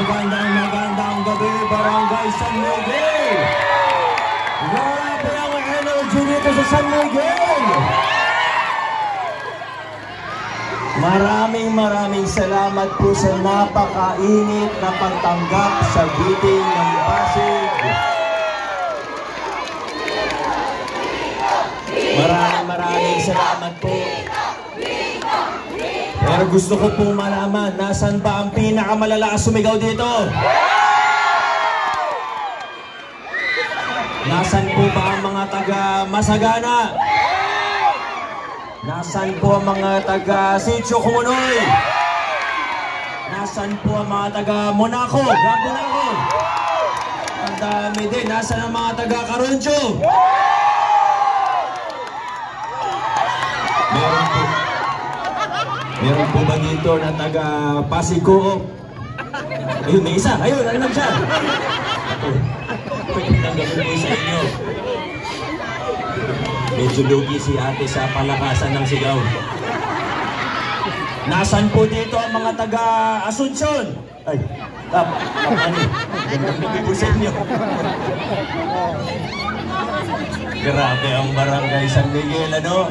magandang gabi, Barangay San Miguel! Grabe ang energy dito sa San Miguel! Maraming salamat po sa napakainit na pagtanggap sa bidding ng Pasig. Maraming salamat po. Pero gusto ko pong malaman, nasan ba ang pinakamalalakas sumigaw dito? Nasan po ba ang mga taga Masagana? Nasan po ang mga taga Sitio Kumunoy? Nasan po ang mga taga Monaco? Grand Monaco? Ang dami din. Nasan ang mga taga Caruncho? Meron po ba dito na taga Pasig Co-op? Ayun, may isa. Ayun, ano lang siya? Tanggapin po sa inyo. Medyo lugi si ate sa palakasan ng sigaw. Nasaan po dito ang mga taga Asuncion? Ay, ano? Tanggapin po sa inyo. Grabe ang Barangay San Miguel, ano?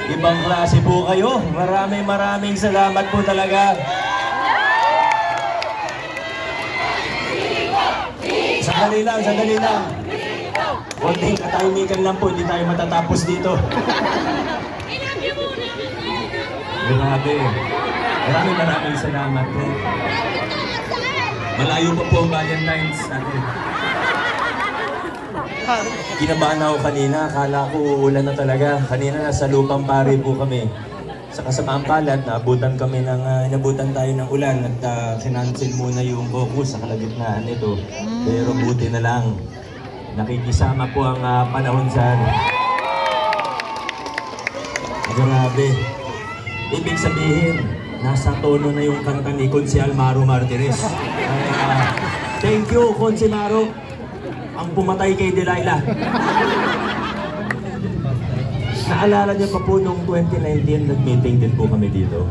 Ibang klase po kayo. Maraming salamat po talaga. Sandali lang. Konting katahimikan lang po, hindi tayo matatapos dito. Grabe. Maraming salamat po. Malayo pa po ang Valentine's natin. Kinabahan ako kanina, akala ko ulan na talaga. Kanina nasa Lupang Pari po kami. Sa kasamaang palad, inabutan tayo ng ulan at kinancel muna yung focus sa kalagitnaan nito. Pero buti na lang, nakikisama po ang panahon sa grabe. Ibig sabihin, nasa tono na yung kanta ni Consial Maro Martires. Thank you, Consi Maro. Ang pumatay kay Delilah. Naalala niyo pa po nung 2019, nag-meeting din po kami dito.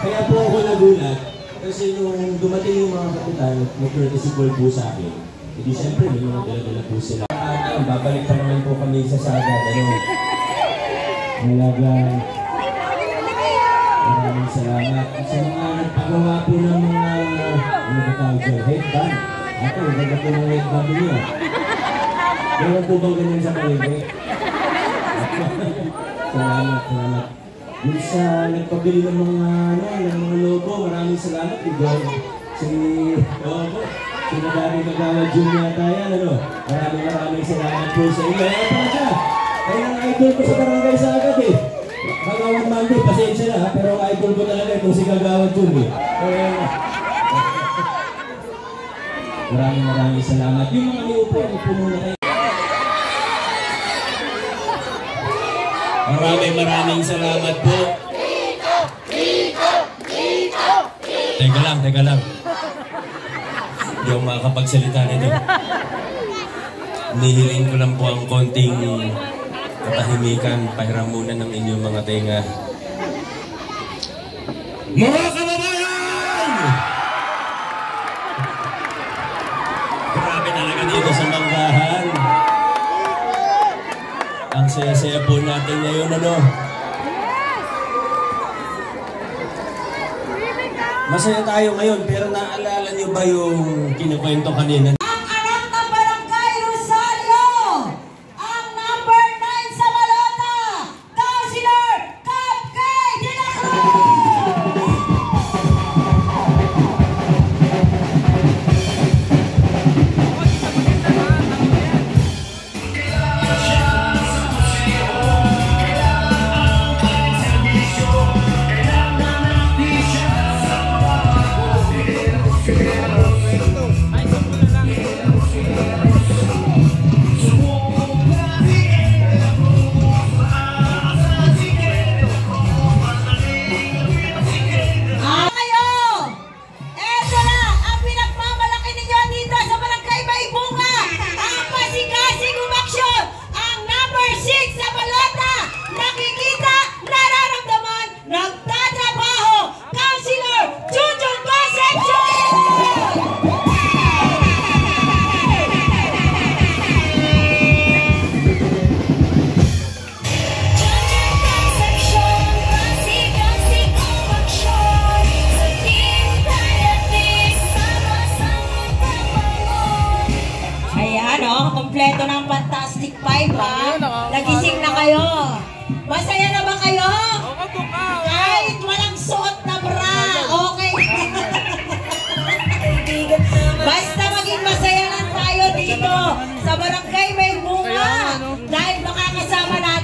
Kaya po ako nagulat, kasi nung dumating yung mga kapitan, mag-courtesy call po sa akin. Hindi siyempre, may mga dala-dala po sila. At babalik pa naman po kami sa Sagad. Maraming salamat. Sa mga nagpagawa po ng mga headband. Ako, ganda po ng headband niyo. Meron po bang ganyan sa Caribe? Salamat. Yung sa nagpabili ng mga logo, maraming salamat. Si Nagari Kagawa Junior yata yan, ano? Maraming salamat po sa inyo. Kaya ang idol ko sa Barangay Sagad eh. Kagawad Monday, pasensya na, pero ang idol ko talaga itong si Kagawad Junior. Maraming salamat. Yung mga liupo, puno na kayo. Maraming salamat po. Teka lang. Hindi ako makakapagsalita nito. Nihiling ko lang po ang konting katahimikan. Pahiram muna ng inyong mga tenga. Mga kababayan! Grabe talaga dito sa Manggahan. Ang saya-saya po natin ngayon, ano? Masaya tayo ngayon, pero naalala niyo ba yung kinukwento kanina? Ang anak ng Barangay Rosario, ang number 9 sa Balota, Councilor Cap K. De La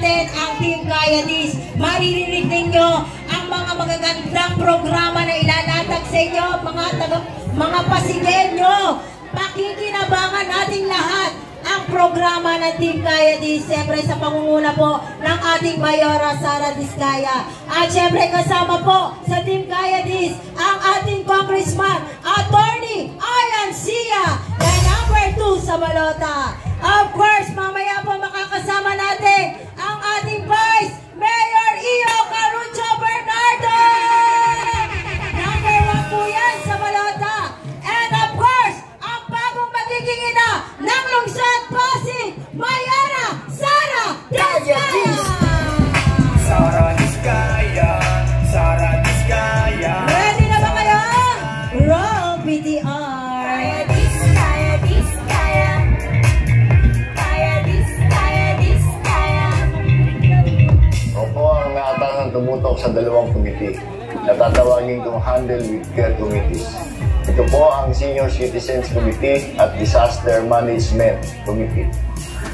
natin ang Team Kaya This. Maririnig ninyo ang mga magagandang programa na ilalatag sa inyo, mga Pasigenyo. Pakikinabangan nating lahat ang programa ng Team Kaya This, siyempre sa pangunguna po ng ating Mayora Sara Diskaya. At siyempre kasama po sa Team Kaya This ang ating Congressman, Attorney Ian Sia, na number 2 sa balota. Of course, mamaya po makakasama natin ang ating Vice Mayor Iyo Carucho Bernardo. Number 1 po yan sa balota. And of course, ang bagong magiging ina ng lungsod Pasig, Mayora Sara Diskaya. Sara Diskaya, Sara Diskaya. Ready na ba kayo? Roll PTR. Kaya This, Kaya This, Kaya. Kaya This, Kaya This, Kaya. Ako po ang naatangang tumutok sa dalawang komite na tatawagin kong Handle with Care Committees. Ito po ang Senior Citizens Committee at Disaster Management Committee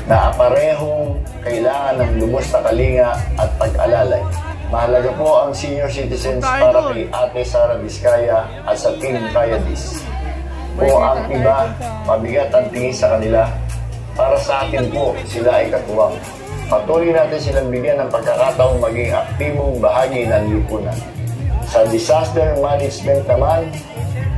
na aparehong kailangan ng lubos na kalinga at pag-alalay. Mahalaga po ang senior citizens para kay Ate Sara Diskaya at sa Team Kaya This. Po ang iba, mabigat ang tingin sa kanila. Para sa akin po, sila ay katuwang. Patuloy natin silang bigyan ng pagkakataong maging aktibong bahagi ng lipunan. Sa disaster management naman,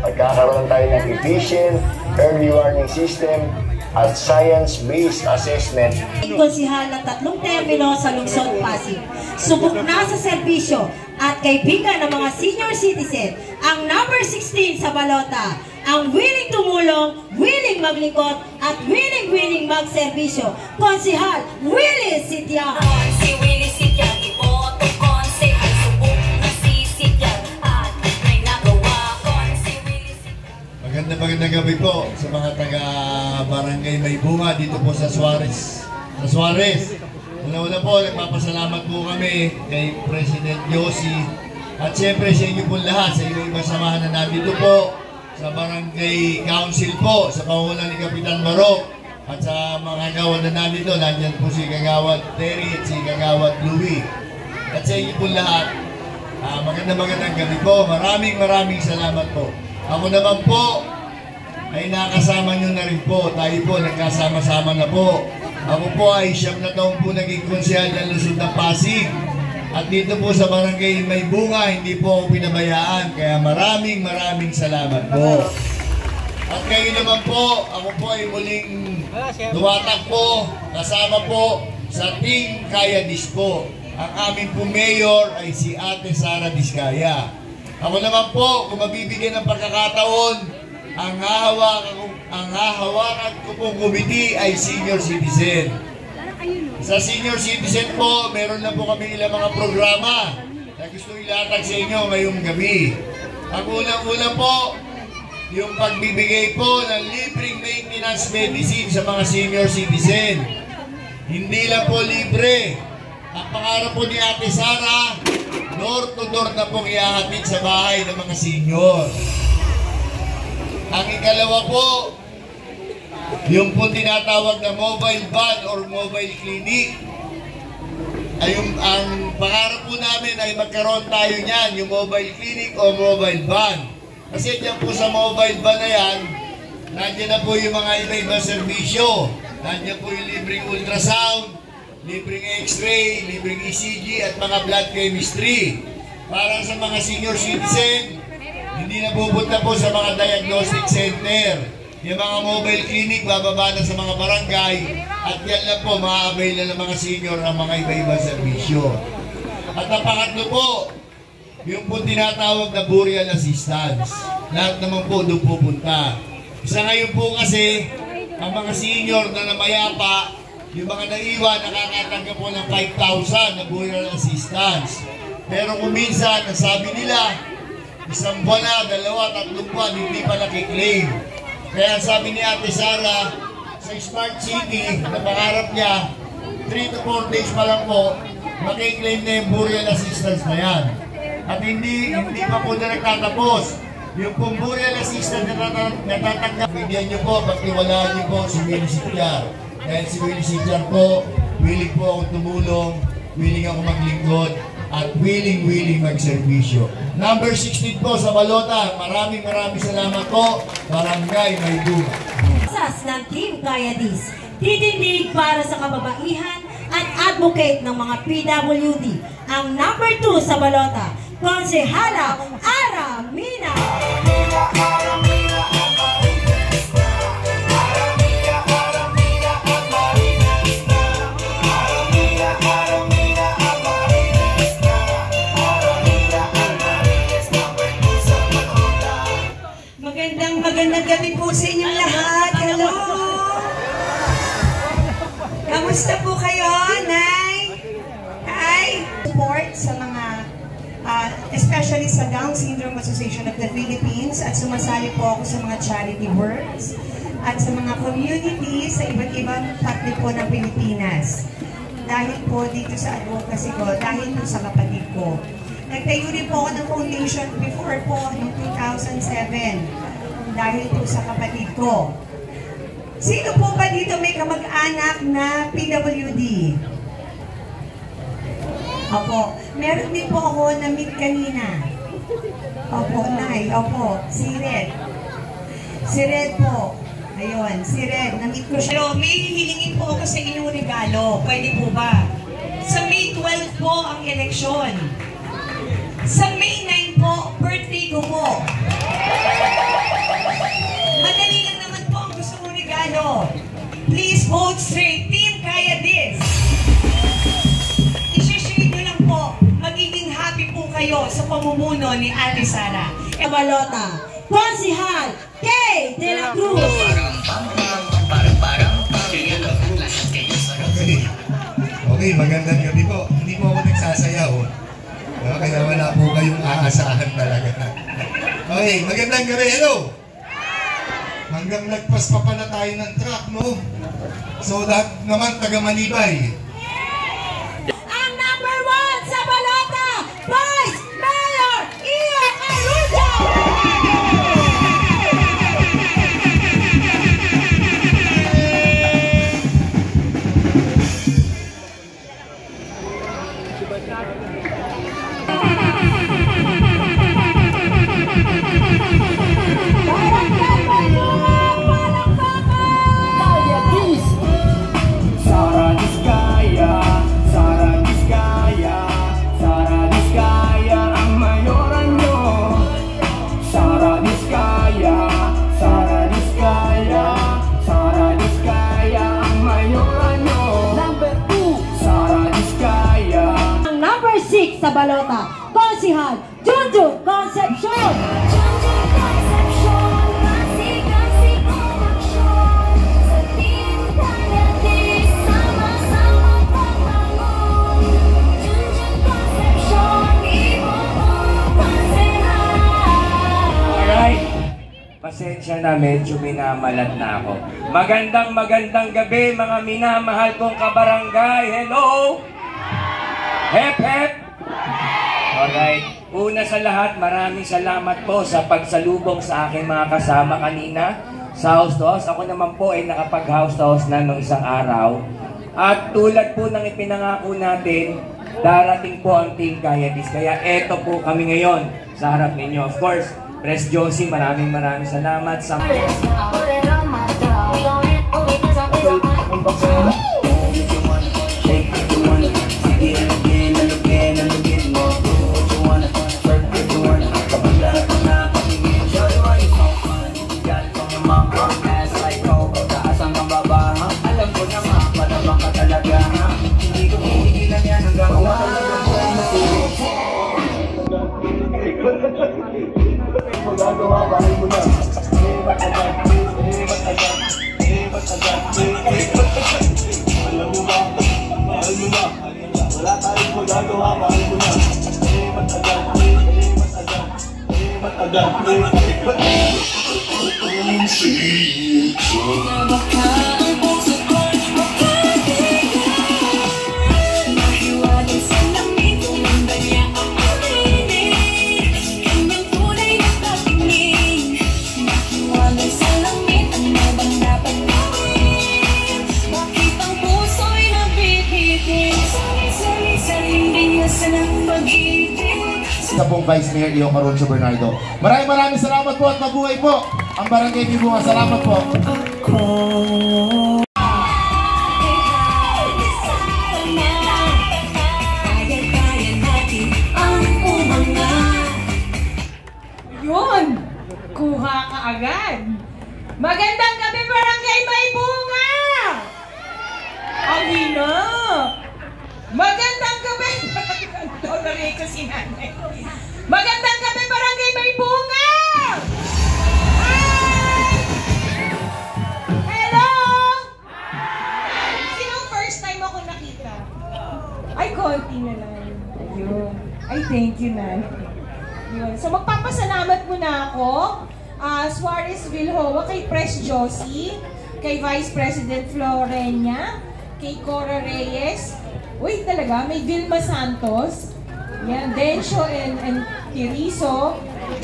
magkakaroon tayo ng efficient early warning system at science-based assessment. Konsihal ng 3 termino sa lungsod Pasig. Subok na sa serbisyo at kaibigan ng mga senior citizen, ang number 16 sa balota, ang willing tumulong, willing maglingkod, at willing magserbisyo. Konsihal Willie Sitian. Si Willie Sitian, iboto konsehal, subok na si Sitian, at may nagawa si Willie Sitian. Magandang gabi po sa mga taga-barangay May Bunga dito po sa Suarez. Una-una po, nagpapasalamat po kami kay President Josie at siyempre sa inyo po lahat, sa inyong samahan na nandito po sa Barangay Council po, sa pangunan ni Kapitan Marok at sa mga kagawad na nandito. Nandyan po si Kagawad Terry at si Kagawad Louie. At sa inyo po lahat, magandang gabi po. Maraming salamat po. Ako naman po ay nakasama nyo na rin po. Tayo po nagkasama-sama na po. Ako po ay 7 na taong po naging konsehal ng lungsod ng Pasig. At dito po sa Barangay May Bunga, hindi po ako pinabayaan. Kaya maraming salamat po. At kayo naman po, ako po ay muling dumatak po, kasama po sa Team Kaya This po. Ang aming po mayor ay si Ate Sara Diskaya. Ako naman po, kung mabibigyan ng pagkakataon, ang hahawakan ko pong committee ay senior citizen. Sa senior citizen po, meron na po kami ilang mga programa na gusto ilatag sa inyo ngayong gabi. Ang unang-una po, yung pagbibigay po ng libreng maintenance medicine sa mga senior citizen. Hindi lang po libre. Ang pangarap po ni Ate Sara, door to door na pong ihahatid sa bahay ng mga senior. Ang ikalawa po, yung po tinatawag na mobile van or mobile clinic. Ay ang pangarap po namin ay magkaroon tayo niyan, yung mobile clinic o mobile van. Kasi dyan po sa mobile van na yan, nandiyan na po yung mga iba-ibang serbisyo. Nandiyan po yung libreng ultrasound, libreng x-ray, libreng ECG at mga blood chemistry. Para sa mga senior citizen, hindi na pupunta po sa mga diagnostic center. Yung mga mobile clinic, bababa na sa mga barangay at yan lang po, ma-avail na ng mga senior ang mga iba-ibang serbisyo. At ang pangatlo po, yung po tinatawag na burial assistance. Lahat naman po doon pupunta. Isa ngayon po kasi, ang mga senior na namayapa, yung mga naiwan, nakakatanggap po ng 5,000 na burial assistance. Pero kung minsan, nasabi nila, isang buwan na, 2, 3 buwan, hindi pa nakiklaim. Kaya sabi ni Ate Sara, sa Smart City, na pangarap niya, 3 to 4 days pa lang po, makiklaim na yung burial assistance na yan. At hindi pa po na nagtatapos. Yung pong burial assistance na natatanggap, bigyan nyo po, pagtiwalaan nyo po si Willie Sitian. Dahil si Willie Sitian po, willing po akong tumulong, willing ako maglingkod, at willing magserbisyo. Number 16 po sa balota. Maraming salamat po. Barangay Maybunga. Sas ng Team Kayadis, titindig para sa kababaihan at advocate ng mga PWD. Ang number 2 sa balota, Konsehala Ara Mina. Magandang gabi po sa inyong lahat. Hello! Kamusta po kayo, Nay? Hi! Support sa mga, especially sa Down Syndrome Association of the Philippines, at sumasali po ako sa mga charity works at sa mga communities sa iba't ibang parte po ng Pilipinas. Dahil po dito sa advocacy ko, dahil po sa kapatid ko. Nagtayo rin po ako ng foundation before po noong 2007. Dahil po sa kapatid ko. Sino po ba dito may kamag-anak na PWD? Opo. Meron din po ako na-meet kanina. Opo, Nay. Opo. Si Red. Si Red po. Ayun, si Red. Na-meet ko siya. Pero may hilingin po ako sa inyong regalo. Pwede po ba? Sa May 12 po ang eleksyon. Sa May 9 po, birthday ko po. Madali lang naman po ang gusto mong regalo. Please vote straight. Team Kayadis. I-share nyo lang po. Magiging happy po kayo sa pamumuno ni Ate Sara. Balota, Konsehal Kay De La Cruz. Okay, magandang gabi po. Hindi po ako nagsasayaw. Kaya wala po kayong aasahan talaga. Okay, magandang gabi. Hello! Hanggang nagpas pa pala tayo ng truck, no? So, lahat naman taga-Manibay. Ang number 1 sa balota, Vice Mayor Iyo Arujo. Sa balota, Konsehal Junjun Concepcion. Alright, pasensya na, medyo minamalat na ako. Magandang gabi mga minamahal kong kabarangay. Hello! Hep hep! Alright, una sa lahat, maraming salamat po sa pagsalubong sa aking mga kasama kanina sa house to house. Ako naman po ay nakapag-house to house na noong isang araw. At tulad po ng ipinangako natin, darating po ang Team Kayadis. Kaya eto po kami ngayon sa harap ninyo. Of course, Pres Josie, maraming salamat sa... Bakit ang puso'y nabitin? Sa pong Vice Mayor Iyo Caroncio Bernardo. Maraming salamat po at mabuhay po ang Barangay Bibunga. Salamat po. Yun! Kuha ka agad! Magandang gabi, Barangay May Bunga! Ang hina! Magandang gabi! Dolary ko si nanay. Magandang gabi, Barangay May Bunga! Hi! Hello! Sinong first time ako nakita? Ay, konti na lang. Ayun. Ay, thank you, nanay. Yun. So magpapasalamat muna ako, Suarez Vilhoa, kay Pres Josie, kay Vice President Florenia, kay Cora Reyes, uy talaga, may Vilma Santos, yan, Dencio and Tiriso,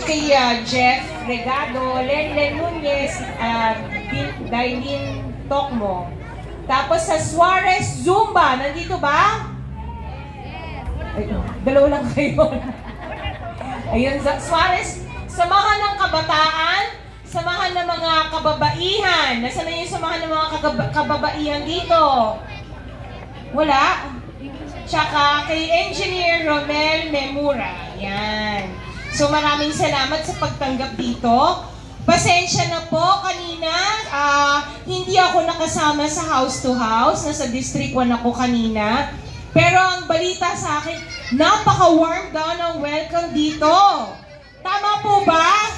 kay Jeff Regado, Lenlen Nunez, Dailin Tokmo. Tapos sa Suarez Zumba, nandito ba? Ay, dalawa lang kayo. Ayun, Suarez, samahan ng kabataan, samahan ng mga kababaihan. Nasaan na yung samahan ng mga kababaihan dito? Wala? Tsaka kay Engineer Romel Memura. Yan. So maraming salamat sa pagtanggap dito. Pasensya na po kanina. Hindi ako nakasama sa house to house. Nasa District 1 ako kanina. Pero ang balita sa akin, napaka-warm daw ng welcome dito. Tama po ba?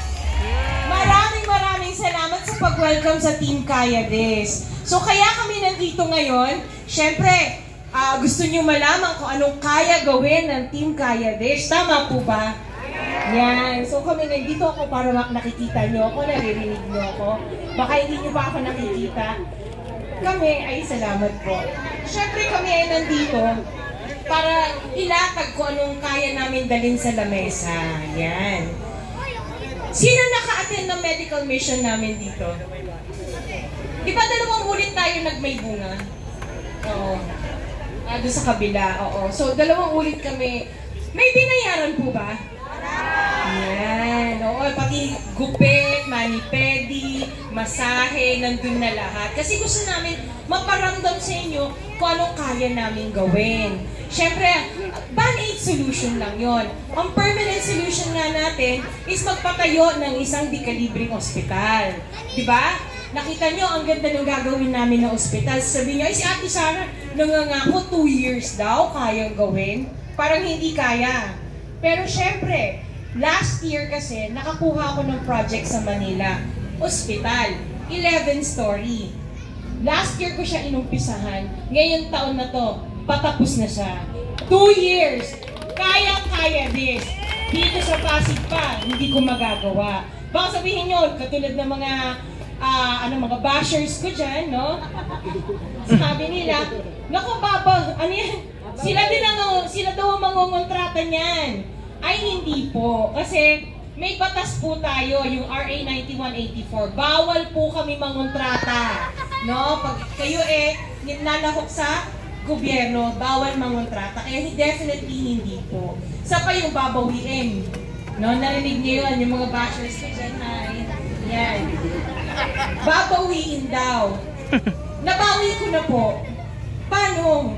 Maraming salamat sa pag-welcome sa Team Kayades. So kaya kami nandito ngayon, syempre, gusto nyo malaman kung anong kaya gawin ng Team Kayades. Tama po ba? Yan. So kami nandito ako para nakikita nyo ako, naririnig nyo ako. Baka hindi nyo pa ako nakikita. Kami ay salamat po. Syempre kami ay nandito para ilatag kung anong kaya namin dalhin sa lamesa. Yan. Sino naka-attend ng medical mission namin dito? Di ba 2 ulit tayo nagmay bunga? Oo. Doon sa kabila, oo. So 2 ulit kami. May binayaran po ba? Yan. Oo, pati gupit, mani-pedi, masahe, nandun na lahat. Kasi gusto namin maparamdam sa inyo kung anong kaya namin gawin. Siyempre, band-aid solution lang yon. Ang permanent solution nga natin is magpatayo ng isang di-kalibring ospital. Diba? Nakita nyo, ang ganda ng gagawin namin na ospital. Sabi nyo, ay si Ate Sara, nangangako 2 years daw kayang gawin. Parang hindi kaya. Pero syempre, last year kasi, nakakuha ako ng project sa Manila. Ospital. 11-story. Last year ko siya inumpisahan. Ngayong taon na to, patapos na siya. 2 years. Kaya this. Dito sa Pasig pa, hindi ko magagawa. Baka sabihin nyo, katulad ng mga mga bashers ko dyan, no? Sabi nila, naku, Baba, ano yan? Sila daw ang mangungontrata niyan. Ay, hindi po. Kasi may batas po tayo, yung RA 9184. Bawal po kami mangontrata. No? Pag kayo nilalahok sa gobyerno, bawal mangontrata. Kaya definitely hindi po. Sa pa yung babawiin. No? Narinig niyo yun, yung mga bashers ko dyan. Yan. Babawiin daw. Nabawi ko na po. Paano?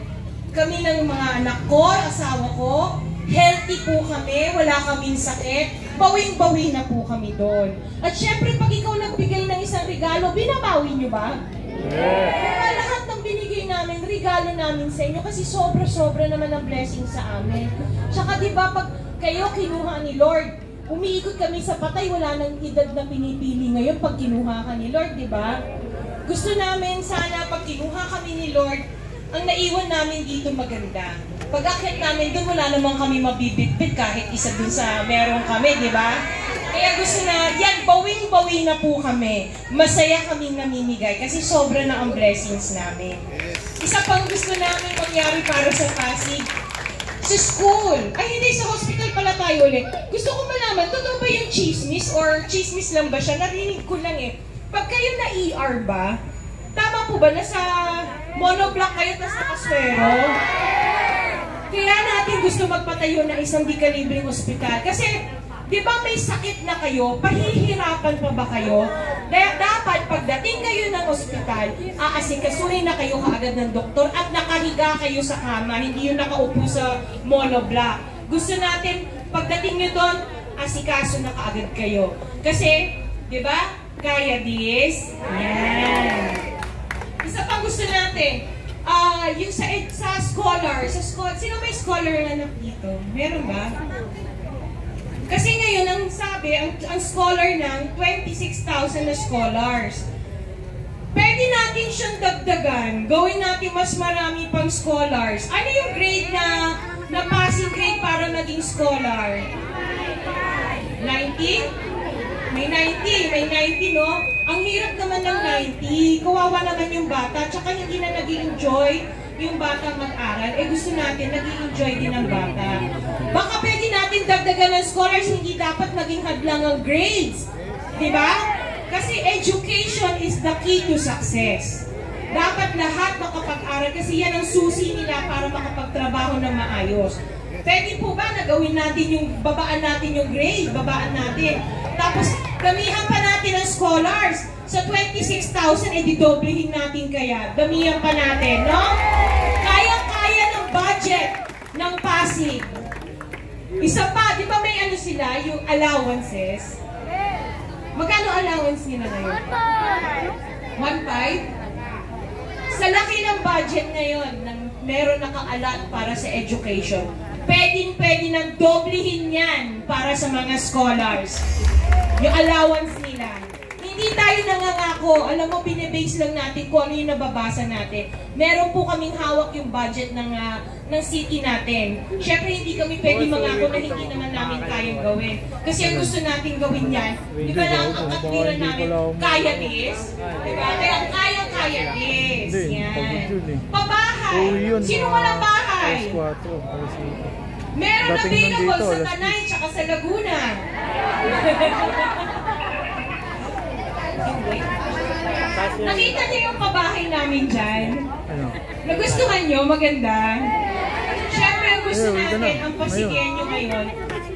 Kami ng mga anak ko, asawa ko, healthy po kami, wala kaming sakit, bawing-bawi na po kami doon. At syempre, pag ikaw nagbigay ng isang regalo, binabawi nyo ba? Kaya lahat ng binigay namin, regalo namin sa inyo kasi sobra-sobra naman ang blessing sa amin. Tsaka diba, pag kayo kinuha ni Lord, umiikot kami sa patay, wala nang edad na pinipili ngayon pag kinuha ka ni Lord, diba? Gusto namin sana pag kinuha kami ni Lord, ang naiwan namin dito maganda. Pag-akit namin doon, wala namang kami mabibitbit kahit isa dun sa meron kami, di ba? Kaya gusto na, yan, bawing-bawi na po kami. Masaya kaming namimigay kasi sobra na ang blessings namin. Isa pang gusto namin mangyari para sa Pasig, sa school. Ay, hindi, sa hospital pala tayo ulit. Gusto ko malaman, totoo ba yung chismis or chismis lang ba siya? Narinig ko lang Pag kayo na ER ba, tama po ba na sa monoblock kayo tapos nakaswero? Kaya natin gusto gusto magpatayo ng isang di kalibreng ospital. Kasi, di ba may sakit na kayo, pahihirapan pa ba kayo? Kaya dapat pagdating kayo ng ospital, aasikasuhin na kayo kaagad ng doktor at nakahiga kayo sa kama, hindi yung nakaupo sa monoblock. Gusto natin, pagdating nyo doon, asikaso na kaagad kayo. Kasi, di ba, kaya this, yan. Isa pang gusto natin, yung sa scholar, sino may scholar na dito? Meron ba? Kasi ngayon, ang sabi, ang scholar ng 26,000 na scholars. Pwede natin siyang dagdagan, gawin natin mas marami pang scholars. Ano yung grade na passing grade para maging scholar? 90? May 90, no? Ang hirap naman ng 90. Kawawa naman yung bata, tsaka hindi na nag-i-enjoy yung bata mag-aral. Gusto natin, nag-i-enjoy din ang bata. Baka pwede natin dagdagan ng scholars, hindi dapat maging hadlang ang grades. Diba? Kasi education is the key to success. Dapat lahat makapag-aral kasi yan ang susi nila para makapagtrabaho ng maayos. Pwede po ba na gawin natin yung, babaan natin yung grade, babaan natin. Tapos, damihan pa natin ang scholars. Sa 26,000, didoblehin natin kaya. Damihan pa natin, no? Kaya-kaya ng budget ng Pasig. Isa pa, di ba may ano sila, yung allowances? Magkano allowance nila ngayon? 1.5? Sa laki ng budget ngayon, meron nakaalat para sa education. Pwede nang doblehin yan para sa mga scholars. Yung allowance nila. Hindi tayo nangangako. Alam mo, binibase lang natin kung ano yung nababasa natin. Meron po kaming hawak yung budget ng city natin. Siyempre, hindi kami pwede mangako na hindi naman namin kayang gawin. Kasi ang gusto natin gawin yan, di ba lang ang katwiran namin, kaya this? Di ba? Kaya kaya this. Yan. Pabahay. Sino walang bahay? Meron na available sa Tanay tsaka sa Laguna. Nakita niyo yung pabahay namin dyan? Nagustuhan niyo? Maganda? Siyempre, gusto natin ang Pasigueño ngayon.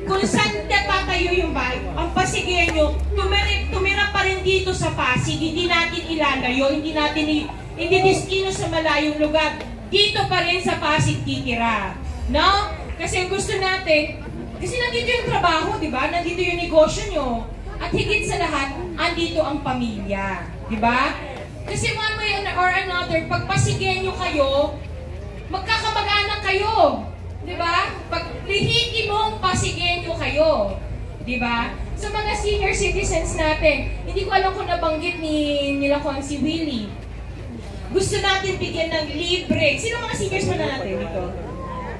Kung saan natatayo yung bahay, ang Pasigueño, tumira pa rin dito sa Pasig. Hindi natin ilalayo, hindi destino sa malayong lugar. Dito pa rin sa Pasig titira. No? Kasi ang gusto natin, kasi nandito yung trabaho, di ba? Nandito yung negosyo nyo. At higit sa lahat, andito ang pamilya. Di ba? Kasi one way or another, pag Pasigueño kayo, magkakamag-anak kayo. Di ba? Pag lihitin mong Pasigueño kayo. Di ba? Sa mga senior citizens natin, hindi ko alam kung nabanggit nila ko si Willie. Gusto natin bigyan ng libre. Sino mga seniors pa na natin dito?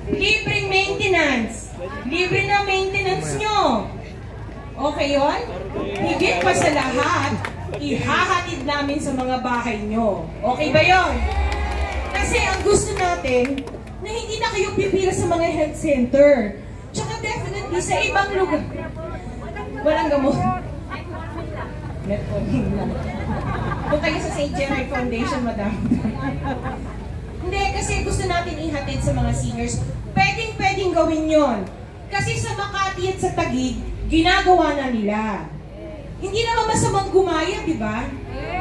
Libreng maintenance. Libre na maintenance nyo. Okay yun? Higit pa sa lahat, ihahatid namin sa mga bahay nyo. Okay ba yun? Kasi ang gusto natin, na hindi na kayo pipila sa mga health center. Tsaka definitely sa ibang lugar. Walang gamot. Metformin lang. Doon kayo sa St. Jerry Foundation, madam. Hindi, kasi gusto natin ihatid sa mga seniors. Pwedeng gawin yon. Kasi sa Makati at sa Taguig, ginagawa na nila. Hindi naman masamang gumaya, di ba?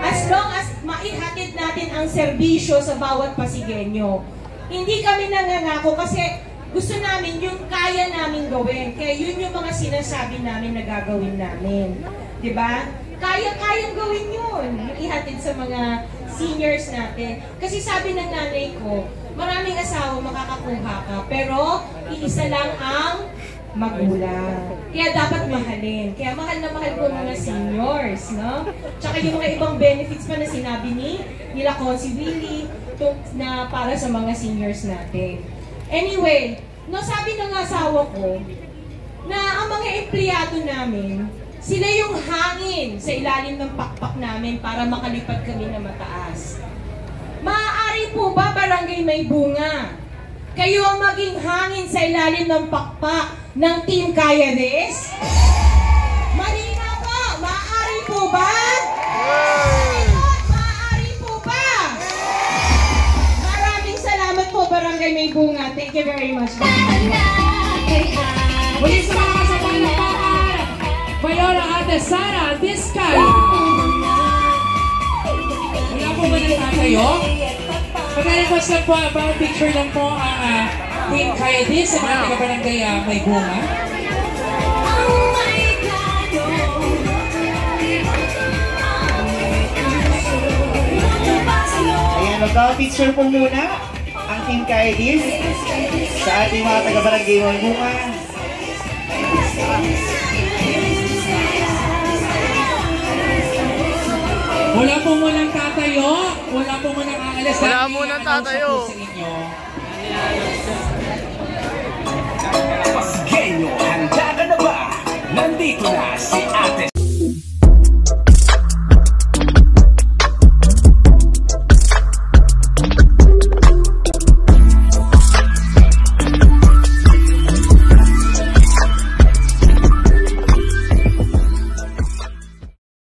As long as maihatid natin ang serbisyo sa bawat Pasigueño. Hindi kami nangangako kasi gusto namin yung kaya namin gawin. Kaya yun yung mga sinasabi namin na gagawin namin. Di ba? Kaya-kayang gawin yun. Yung ihatid sa mga seniors natin. Kasi sabi ng nanay ko, maraming asawa makakakuha ka, pero iisa lang ang magulang. Kaya dapat mahalin. Kaya mahal na mahal ko mga seniors, no? Tsaka yung mga ibang benefits pa na sinabi nila ko, si Willie, na para sa mga seniors natin. Anyway, no, sabi ng asawa ko, na ang mga empleyado namin, sila yung hangin sa ilalim ng pakpak namin para makalipad kami na mataas. Maaari po ba barangay may bunga? Kayo ang maging hangin sa ilalim ng pakpak ng Team Kaya This? Malinaw po, maaari po ba? Maaari po ba? Maraming salamat po, Barangay kay May Bunga. Thank you very much. Muli sa mga kasabay na pakar, Viola Ate Sara Diskay. Wala po ba nagtatayo? Pag-request lang po, about picture lang po ang Queen Kaya Dis sa mga taga-barangay May Bunga. Ayan, magka-picture po muna ang Team Kaedis sa ating mga taga-barangay May Bunga. Wala po munang tatayo, wala po munang aalis. Wala munang tatayo. Sa inyo.